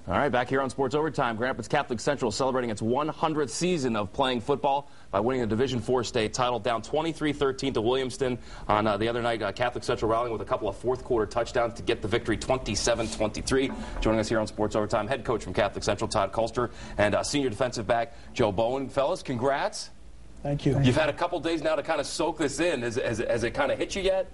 All right, back here on Sports Overtime, Grand Rapids Catholic Central celebrating its 100th season of playing football by winning the Division IV state title, down 23-13 to Williamston on the other night. Catholic Central rallying with a couple of fourth-quarter touchdowns to get the victory, 27-23. Joining us here on Sports Overtime, head coach from Catholic Central, Todd Colster, and senior defensive back Joe Bowen. Fellas, congrats. Thank you. You've had a couple days now to kind of soak this in. Has it kind of hit you yet?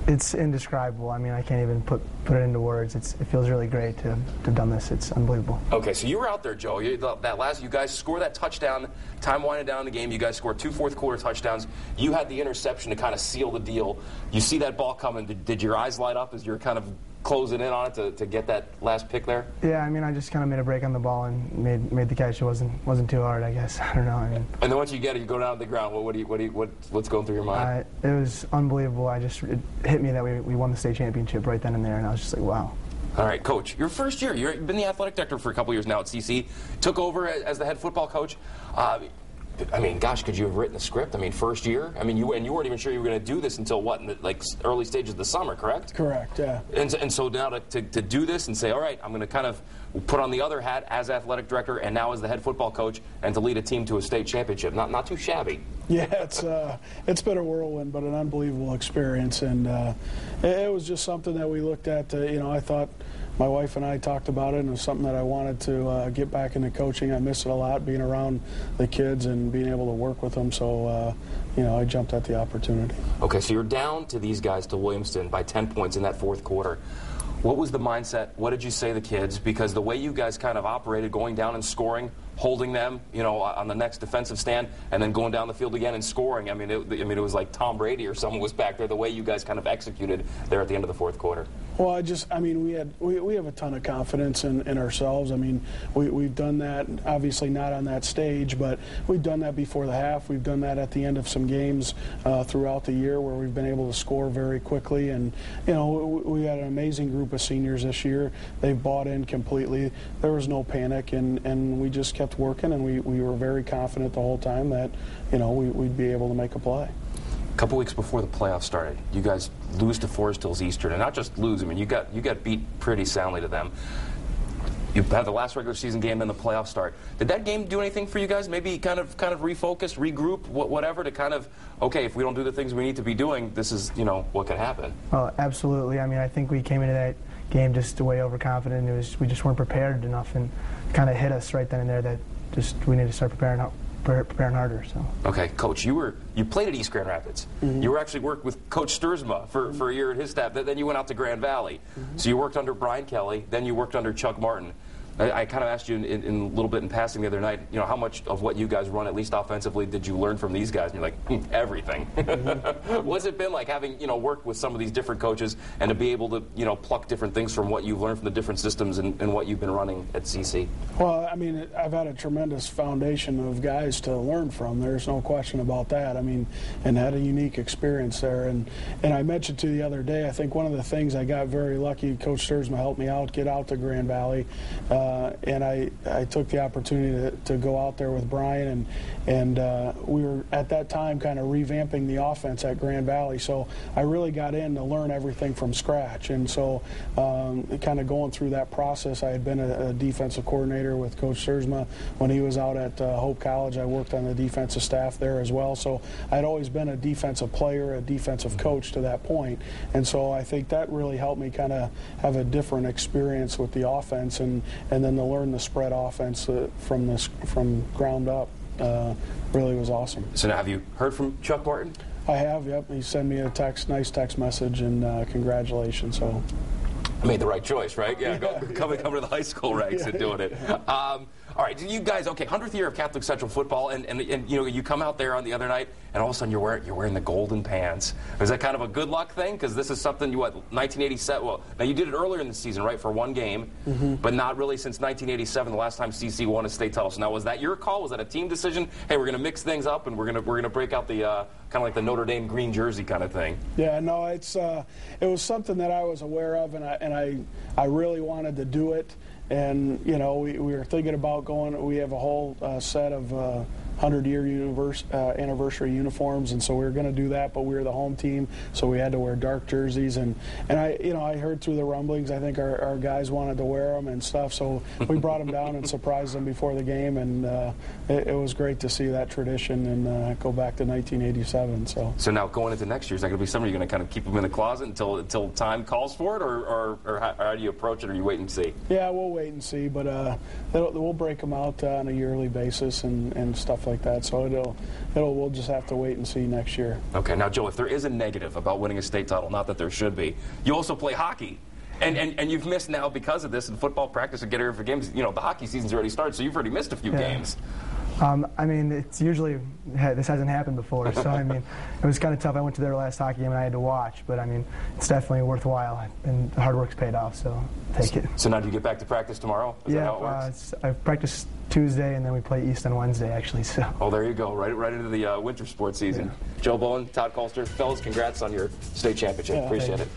It's indescribable. I mean, I can't even put it into words. It feels really great to have done this. It's unbelievable. Okay, so you were out there, Joe. You guys scored that touchdown, time winding down the game. You guys scored 2 fourth-quarter touchdowns. You had the interception to kind of seal the deal. You see that ball coming. Did your eyes light up as you're kind of closing in on it to get that last pick there? Yeah, I mean, I just kind of made a break on the ball and made the catch. It wasn't too hard, I guess. I don't know. I mean, and then once you get it, you go down to the ground. What's going through your mind? It was unbelievable. It hit me that we won the state championship right then and there, and I was just like, wow. All right, Coach, your first year. You've been the athletic director for a couple years now at CC. Took over as the head football coach. I mean, gosh, could you have written a script? I mean, first year? I mean, you weren't even sure you were going to do this until what, in the early stages of the summer, correct? Correct, yeah. And so now to do this and say, all right, I'm going to kind of put on the other hat as athletic director and now as the head football coach and to lead a team to a state championship. Not too shabby. Yeah, it's been a whirlwind, but an unbelievable experience. And it was just something that we looked at. I thought my wife and I talked about it, and it was something that I wanted to get back into coaching. I miss it a lot, being around the kids and being able to work with them. So, I jumped at the opportunity. Okay, so you're down to these guys, to Williamston, by 10 points in that fourth quarter. What was the mindset? What did you say to the kids? Because the way you guys kind of operated, going down and scoring, holding them, on the next defensive stand, and then going down the field again and scoring. I mean, it was like Tom Brady or someone was back there. The way you guys kind of executed there at the end of the fourth quarter. Well, we have a ton of confidence in ourselves. I mean, we've done that, obviously not on that stage, but we've done that before the half. We've done that at the end of some games throughout the year where we've been able to score very quickly. And, we had an amazing group of seniors this year. They've bought in completely. There was no panic, and we just kept working, and we were very confident the whole time that, we'd be able to make a play. A couple weeks before the playoffs started, you guys lose to Forest Hills Eastern, and not just lose. I mean, you got beat pretty soundly to them. You had the last regular season game, then the playoffs start. Did that game do anything for you guys? Maybe kind of refocus, regroup, whatever, to kind of, okay, if we don't do the things we need to be doing, this is what could happen. Well, absolutely. I mean, I think we came into that game just way overconfident. We just weren't prepared enough, and kind of hit us right then and there that just we need to start preparing harder. So. Okay, Coach, you played at East Grand Rapids. Mm-hmm. You actually worked with Coach Sturzma for a year at his staff. Then you went out to Grand Valley. Mm-hmm. So you worked under Brian Kelly. Then you worked under Chuck Martin. I kind of asked you in a little bit in passing the other night, how much of what you guys run, at least offensively, did you learn from these guys? And you're like, everything. Mm-hmm. What's it been like having, worked with some of these different coaches and to be able to, pluck different things from what you've learned from the different systems and what you've been running at CC? Well, I mean, I've had a tremendous foundation of guys to learn from. There's no question about that. I mean, and had a unique experience there. And I mentioned to you the other day, I think one of the things I got very lucky, Coach Sturzma helped me out, get out to Grand Valley. And I took the opportunity to go out there with Brian, and we were at that time kind of revamping the offense at Grand Valley. So I really got in to learn everything from scratch. And so kind of going through that process, I had been a defensive coordinator with Coach Sturzma. When he was out at Hope College, I worked on the defensive staff there as well. So I'd always been a defensive player, a defensive coach to that point. And so I think that really helped me kind of have a different experience with the offense, and then to learn the spread offense from ground up really was awesome. So now, have you heard from Chuck Martin? I have, yep. He sent me a nice text message, and congratulations. So I made the right choice, right? Yeah, coming to the high school ranks and doing it. All right, you guys, okay, 100th year of Catholic Central football, and you come out there on the other night, and all of a sudden you're wearing the golden pants. Was that kind of a good luck thing? Because this is something 1987. Well, now you did it earlier in the season, right, for one game, but not really since 1987, the last time CC won a state title. So now, was that your call? Was that a team decision? Hey, we're going to mix things up, and we're going to break out the kind of like the Notre Dame green jersey kind of thing. Yeah, no, it was something that I was aware of, and I really wanted to do it. And we were thinking about going. We have a whole set of 100-year anniversary uniforms, and so we were going to do that, but we were the home team, so we had to wear dark jerseys. And I heard through the rumblings, I think our guys wanted to wear them and stuff, so we brought them down and surprised them before the game, and it was great to see that tradition and go back to 1987. So now going into next year, is that going to be something you're going to kind of keep them in the closet until time calls for it, or how do you approach it, or you wait and see? Yeah, we'll wait and see, but we'll break them out on a yearly basis and stuff like that. So we'll just have to wait and see next year. Okay, now Joe, if there is a negative about winning a state title, not that there should be, you also play hockey. And you've missed now because of this in football practice and getting ready for games. The hockey season's already started, so you've already missed a few games. I mean, it's usually, this hasn't happened before, so I mean, it was kind of tough. I went to their last hockey game and I had to watch, but I mean, it's definitely worthwhile, and the hard work's paid off, so take it. So now do you get back to practice tomorrow? Is that how it works? I practice Tuesday, and then we play East on Wednesday, actually. So. Oh, there you go, right into the winter sports season. Yeah. Joe Bowen, Todd Colster, fellas, congrats on your state championship. Appreciate it.